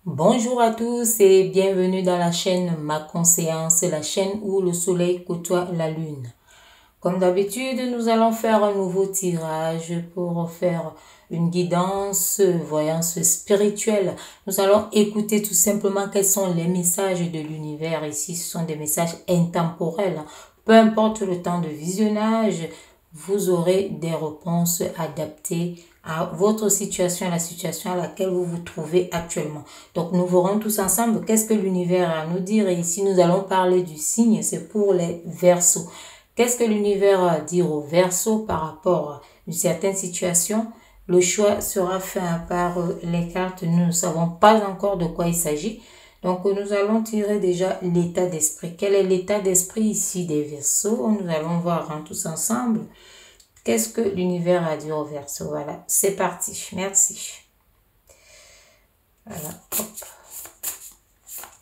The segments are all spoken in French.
Bonjour à tous et bienvenue dans la chaîne Ma Conseillance, la chaîne où le soleil côtoie la lune. Comme d'habitude, nous allons faire un nouveau tirage pour faire une guidance, voyance spirituelle. Nous allons écouter tout simplement quels sont les messages de l'univers. Ici, ce sont des messages intemporels. Peu importe le temps de visionnage, vous aurez des réponses adaptées à votre situation, à la situation à laquelle vous vous trouvez actuellement. Donc, nous verrons tous ensemble qu'est-ce que l'univers a à nous dire. Et ici, nous allons parler du signe, c'est pour les Verseaux. Qu'est-ce que l'univers a à dire aux Verseaux par rapport à une certaine situation? Le choix sera fait par les cartes. Nous ne savons pas encore de quoi il s'agit. Donc, nous allons tirer déjà l'état d'esprit. Quel est l'état d'esprit ici des Verseaux? Nous allons voir tous ensemble. Qu'est-ce que l'univers a dit aux Verseaux? Voilà, c'est parti. Merci. Voilà, hop.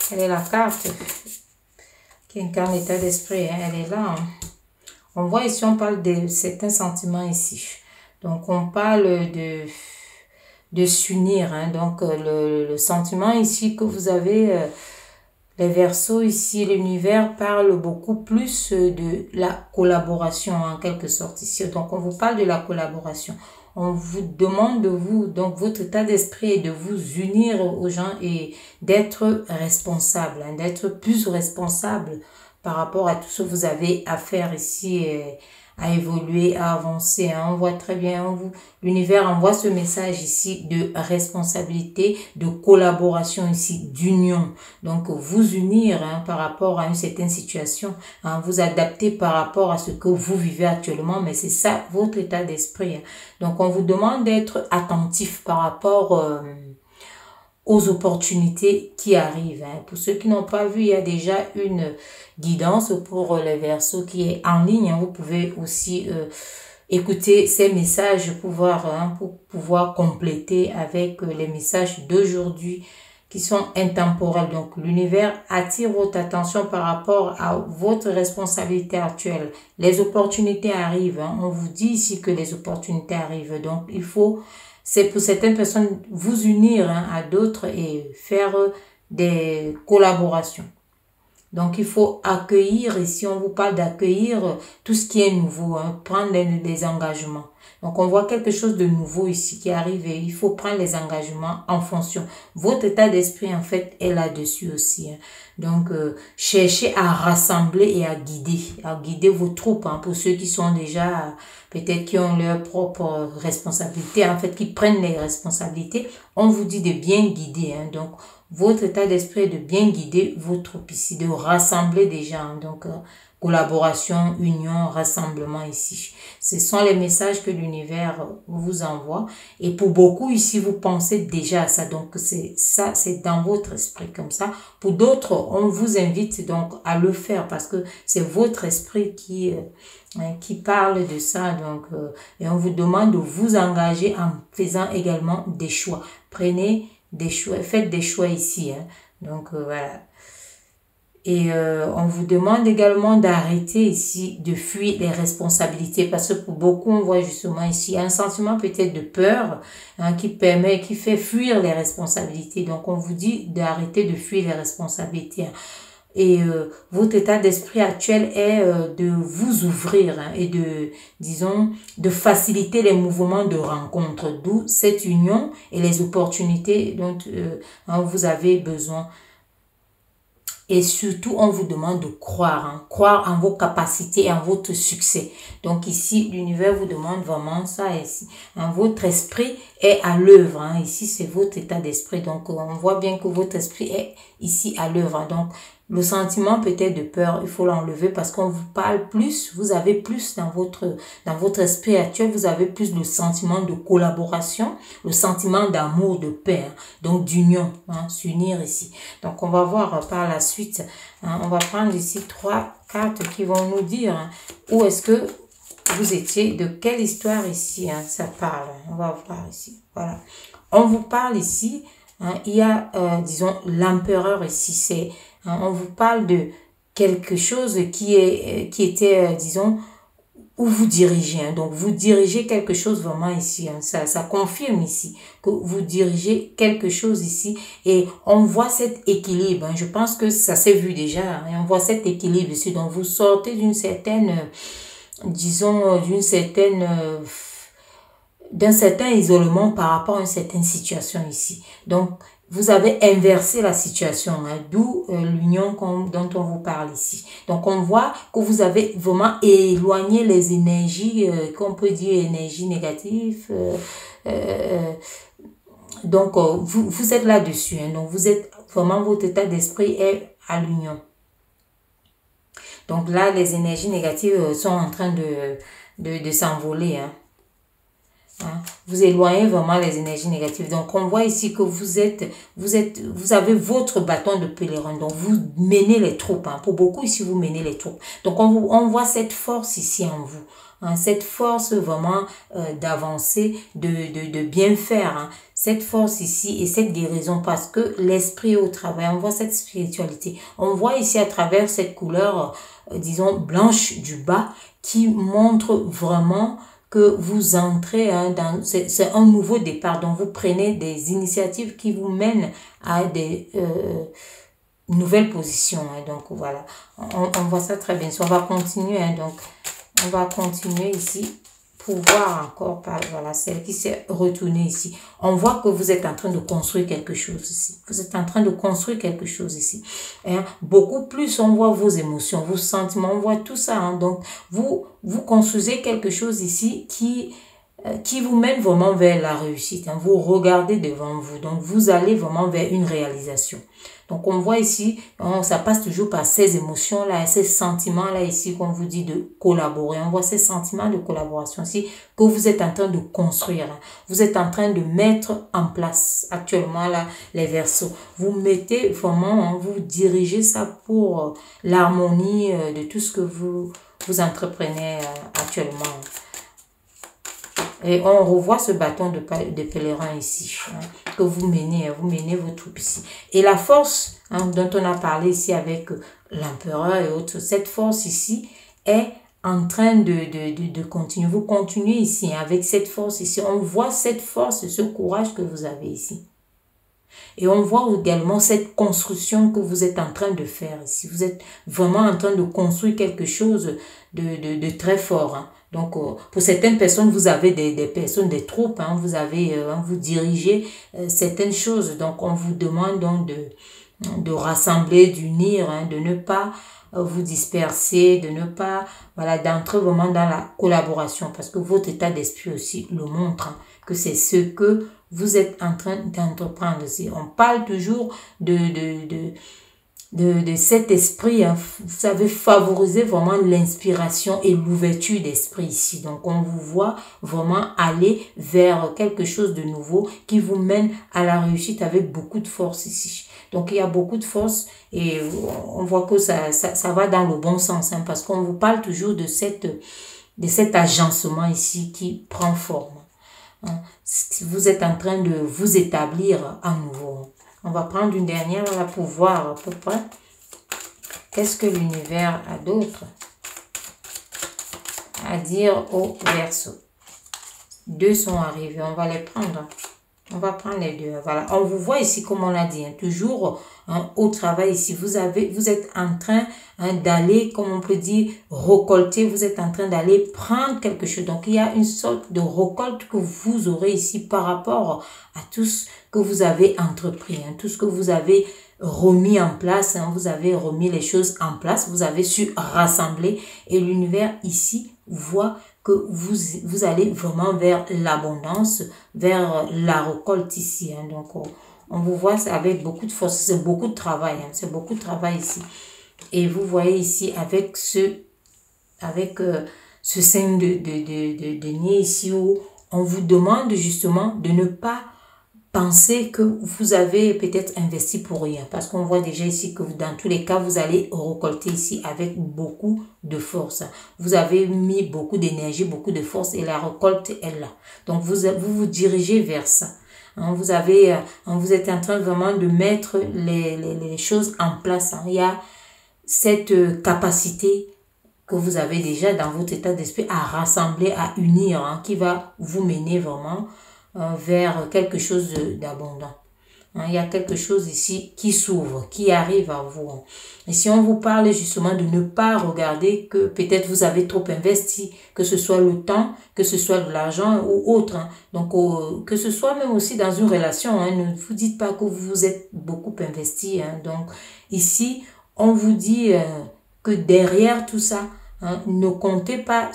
Quelle est la carte qui incarne l'état d'esprit? Elle est là. On voit ici, on parle de certains sentiments ici. Donc, on parle de s'unir. Donc, le sentiment ici que vous avez, les Verseaux ici, l'univers parle beaucoup plus de la collaboration en quelque sorte ici. Donc, on vous parle de la collaboration. On vous demande de vous, donc votre état d'esprit est de vous unir aux gens et d'être responsable, d'être plus responsable par rapport à tout ce que vous avez à faire ici, à évoluer, à avancer. On voit très bien, l'univers envoie ce message ici de responsabilité, de collaboration ici, d'union. Donc, vous unir par rapport à une certaine situation, vous adapter par rapport à ce que vous vivez actuellement, mais c'est ça votre état d'esprit. Donc, on vous demande d'être attentif par rapport aux opportunités qui arrivent. Pour ceux qui n'ont pas vu, il y a déjà une guidance pour les Verseaux qui est en ligne. Vous pouvez aussi écouter ces messages pour pouvoir compléter avec les messages d'aujourd'hui qui sont intemporels. Donc, l'univers attire votre attention par rapport à votre responsabilité actuelle. Les opportunités arrivent. On vous dit ici que les opportunités arrivent. Donc, il faut, c'est pour certaines personnes, vous unir à d'autres et faire des collaborations. Donc, il faut accueillir, ici on vous parle d'accueillir tout ce qui est nouveau, prendre des engagements. Donc, on voit quelque chose de nouveau ici qui arrive et il faut prendre les engagements en fonction. Votre état d'esprit, en fait, est là-dessus aussi. Donc, cherchez à rassembler et à guider vos troupes, pour ceux qui sont déjà, peut-être qui ont leur propre responsabilité, en fait, qui prennent les responsabilités. On vous dit de bien guider, donc, votre état d'esprit est de bien guider vos troupes ici, de rassembler des gens. Donc, collaboration, union, rassemblement ici. Ce sont les messages que l'univers vous envoie. Et pour beaucoup ici, vous pensez déjà à ça. Donc, c'est dans votre esprit comme ça. Pour d'autres, on vous invite donc à le faire parce que c'est votre esprit qui parle de ça. Donc, et on vous demande de vous engager en faisant également des choix. Prenez des choix, faites des choix ici. Donc, voilà. Et on vous demande également d'arrêter ici de fuir les responsabilités parce que pour beaucoup, on voit justement ici un sentiment peut-être de peur qui fait fuir les responsabilités. Donc, on vous dit d'arrêter de fuir les responsabilités. Et votre état d'esprit actuel est de vous ouvrir et disons, de faciliter les mouvements de rencontre, d'où cette union et les opportunités dont vous avez besoin. Et surtout, on vous demande de croire, croire en vos capacités et en votre succès. Donc ici, l'univers vous demande vraiment ça ici. Votre esprit est à l'œuvre. Ici, c'est votre état d'esprit. Donc, on voit bien que votre esprit est ici à l'œuvre. Donc, le sentiment peut-être de peur, il faut l'enlever parce qu'on vous parle plus, vous avez plus dans votre esprit actuel, vous avez plus le sentiment de collaboration, le sentiment d'amour, de paix, donc d'union, s'unir ici. Donc, on va voir par la suite, on va prendre ici 3 cartes qui vont nous dire où est-ce que vous étiez, de quelle histoire ici ça parle. On va voir ici, voilà. On vous parle ici, il y a, disons, l'empereur ici, on vous parle de quelque chose qui était, disons, où vous dirigez. Hein. Donc, vous dirigez quelque chose vraiment ici. Hein. Ça confirme ici que vous dirigez quelque chose ici. Et on voit cet équilibre. Hein. Je pense que ça s'est vu déjà. Hein. Et on voit cet équilibre ici. Donc, vous sortez d'une certaine, disons, d'un certain isolement par rapport à une certaine situation ici. Donc, vous avez inversé la situation, hein, d'où l'union dont on vous parle ici. Donc, on voit que vous avez vraiment éloigné les énergies, qu'on peut dire énergies négatives. Donc, vous êtes là-dessus. Hein, donc, vous êtes vraiment, votre état d'esprit est à l'union. Donc là, les énergies négatives sont en train de s'envoler. Hein. Hein? Vous éloignez vraiment les énergies négatives. Donc, on voit ici que vous avez votre bâton de pèlerin. Donc, vous menez les troupes. Hein. Pour beaucoup, ici, vous menez les troupes. Donc, on voit cette force ici en vous. Hein. Cette force vraiment d'avancer, de bien faire. Hein. Cette force ici et cette guérison parce que l'esprit au travail. On voit cette spiritualité. On voit ici à travers cette couleur, disons, blanche du bas qui montre vraiment que vous entrez dans... C'est un nouveau départ. Donc, vous prenez des initiatives qui vous mènent à des nouvelles positions. Hein. Donc, voilà. On voit ça très bien. On va continuer. Hein. Donc, on va continuer ici pour voir encore, voilà, celle qui s'est retournée ici. On voit que vous êtes en train de construire quelque chose ici. Vous êtes en train de construire quelque chose ici. Hein? Beaucoup plus, on voit vos émotions, vos sentiments, on voit tout ça. Hein? Donc, vous construisez quelque chose ici qui vous mène vraiment vers la réussite. Hein? Vous regardez devant vous. Donc, vous allez vraiment vers une réalisation. Donc, on voit ici, ça passe toujours par ces émotions-là, ces sentiments-là ici qu'on vous dit de collaborer. On voit ces sentiments de collaboration ici que vous êtes en train de construire. Hein. Vous êtes en train de mettre en place actuellement là les Verseaux. Vous mettez vraiment, hein, vous dirigez ça pour l'harmonie de tout ce que vous entreprenez actuellement. Et on revoit ce bâton de pèlerin ici, hein, que vous menez vos troupes ici. Et la force dont on a parlé ici avec l'empereur et autres, cette force ici est en train de continuer. Vous continuez ici, hein, avec cette force ici. On voit cette force, ce courage que vous avez ici. Et on voit également cette construction que vous êtes en train de faire ici. Vous êtes vraiment en train de construire quelque chose de très fort. Hein. Donc, pour certaines personnes, vous avez des personnes, des troupes. Hein. Vous avez, vous dirigez certaines choses. Donc, on vous demande donc de rassembler, d'unir, hein, de ne pas vous disperser, de ne pas, voilà, d'entrer vraiment dans la collaboration. Parce que votre état d'esprit aussi le montre, hein, que c'est ce que vous êtes en train d'entreprendre. On parle toujours de cet esprit, hein. Vous savez, favoriser vraiment l'inspiration et l'ouverture d'esprit ici. Donc, on vous voit vraiment aller vers quelque chose de nouveau qui vous mène à la réussite avec beaucoup de force ici. Donc, il y a beaucoup de force et on voit que ça va dans le bon sens, hein, parce qu'on vous parle toujours de cet agencement ici qui prend forme. Hein. Vous êtes en train de vous établir à nouveau. On va prendre une dernière là pour voir à peu près qu'est-ce que l'univers a d'autre à dire au Verseau. Deux sont arrivés, on va les prendre. On va prendre les deux. Voilà, on vous voit ici comme on l'a dit, hein, toujours hein, au travail ici. Vous êtes en train d'aller, comme on peut dire, récolter. Vous êtes en train d'aller prendre quelque chose. Donc, il y a une sorte de récolte que vous aurez ici par rapport à tout ce que vous avez entrepris, hein, tout ce que vous avez remis en place. Hein, vous avez remis les choses en place. Vous avez su rassembler. Et l'univers ici voit que vous allez vraiment vers l'abondance, vers la récolte ici. Hein. Donc, on vous voit avec beaucoup de force. C'est beaucoup de travail. Hein. C'est beaucoup de travail ici. Et vous voyez ici avec ce signe de denier ici où on vous demande justement de ne pas penser que vous avez peut-être investi pour rien. Parce qu'on voit déjà ici que dans tous les cas, vous allez récolter ici avec beaucoup de force. Vous avez mis beaucoup d'énergie, beaucoup de force et la récolte est là. Donc, vous dirigez vers ça. Hein, vous êtes en train vraiment de mettre les choses en place. Hein. Il y a cette capacité que vous avez déjà dans votre état d'esprit à rassembler, à unir, hein, qui va vous mener vraiment vers quelque chose d'abondant. Il y a quelque chose ici qui s'ouvre, qui arrive à vous. Et si on vous parle justement de ne pas regarder que peut-être vous avez trop investi, que ce soit le temps, que ce soit de l'argent ou autre. Donc, que ce soit même aussi dans une relation. Ne vous dites pas que vous êtes beaucoup investi. Donc, ici, on vous dit que derrière tout ça, ne comptez pas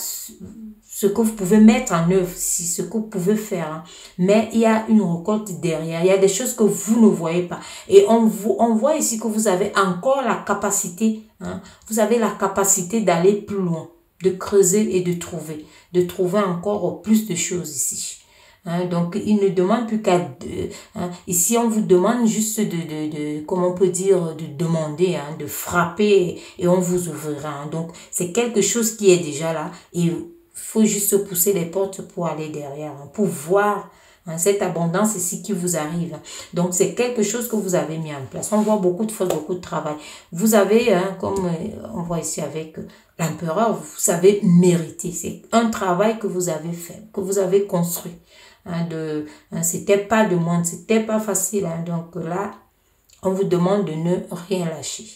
ce que vous pouvez mettre en œuvre, ce que vous pouvez faire. Mais il y a une récolte derrière. Il y a des choses que vous ne voyez pas. Et on voit ici que vous avez encore la capacité, vous avez la capacité d'aller plus loin, de creuser et de trouver encore plus de choses ici. Donc, il ne demande plus qu'à... ici, on vous demande juste comment on peut dire, de demander, de frapper et on vous ouvrira. Donc, c'est quelque chose qui est déjà là et il faut juste pousser les portes pour aller derrière, pour voir cette abondance ici qui vous arrive. Donc, c'est quelque chose que vous avez mis en place. On voit beaucoup de force, beaucoup de travail. Vous avez, comme on voit ici avec l'empereur, vous savez mériter. C'est un travail que vous avez fait, que vous avez construit. C'était pas de monde, c'était pas facile. Donc là, on vous demande de ne rien lâcher.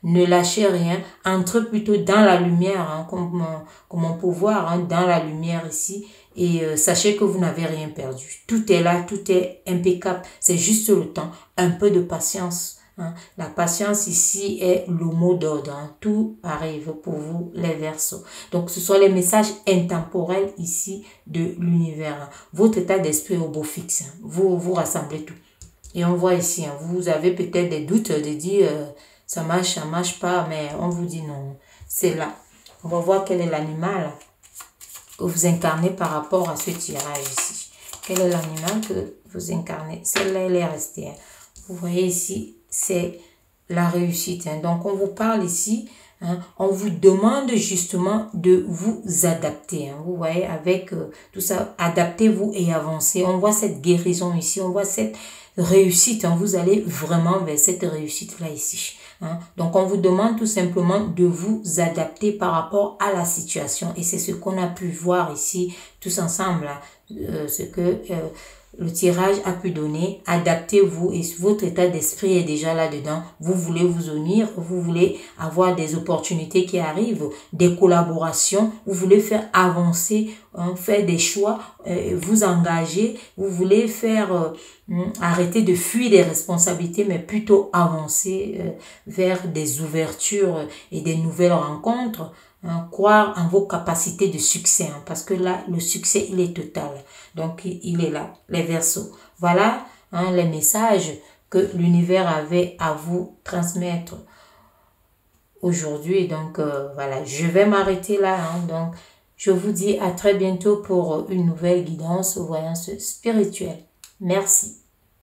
Ne lâchez rien, entrez plutôt dans la lumière, comme on peut voir, dans la lumière ici, et sachez que vous n'avez rien perdu. Tout est là, tout est impeccable, c'est juste le temps, un peu de patience. La patience ici est le mot d'ordre. Tout arrive pour vous, les Verseaux. Donc, ce sont les messages intemporels ici de l'univers. Votre état d'esprit est au beau fixe. Vous rassemblez tout. Et on voit ici, vous avez peut-être des doutes de dire ça marche pas, mais on vous dit non, c'est là. On va voir quel est l'animal que vous incarnez par rapport à ce tirage ici. Quel est l'animal que vous incarnez? Celle-là, elle est restée. Vous voyez ici, c'est la réussite. Donc, on vous parle ici, on vous demande justement de vous adapter. Vous voyez, avec tout ça, adaptez-vous et avancez. On voit cette guérison ici, on voit cette réussite. Vous allez vraiment vers cette réussite-là ici. Donc, on vous demande tout simplement de vous adapter par rapport à la situation. Et c'est ce qu'on a pu voir ici tous ensemble. Ce que le tirage a pu donner. Adaptez-vous et votre état d'esprit est déjà là-dedans. Vous voulez vous unir, vous voulez avoir des opportunités qui arrivent, des collaborations, vous voulez faire avancer, faire des choix, vous engager, vous voulez faire arrêter de fuir des responsabilités, mais plutôt avancer vers des ouvertures et des nouvelles rencontres. Croire en vos capacités de succès, parce que là, le succès, il est total. Donc, il est là, les Verseaux. Voilà les messages que l'univers avait à vous transmettre aujourd'hui. Donc, voilà, je vais m'arrêter là. Donc, je vous dis à très bientôt pour une nouvelle guidance, voyance spirituelle. Merci.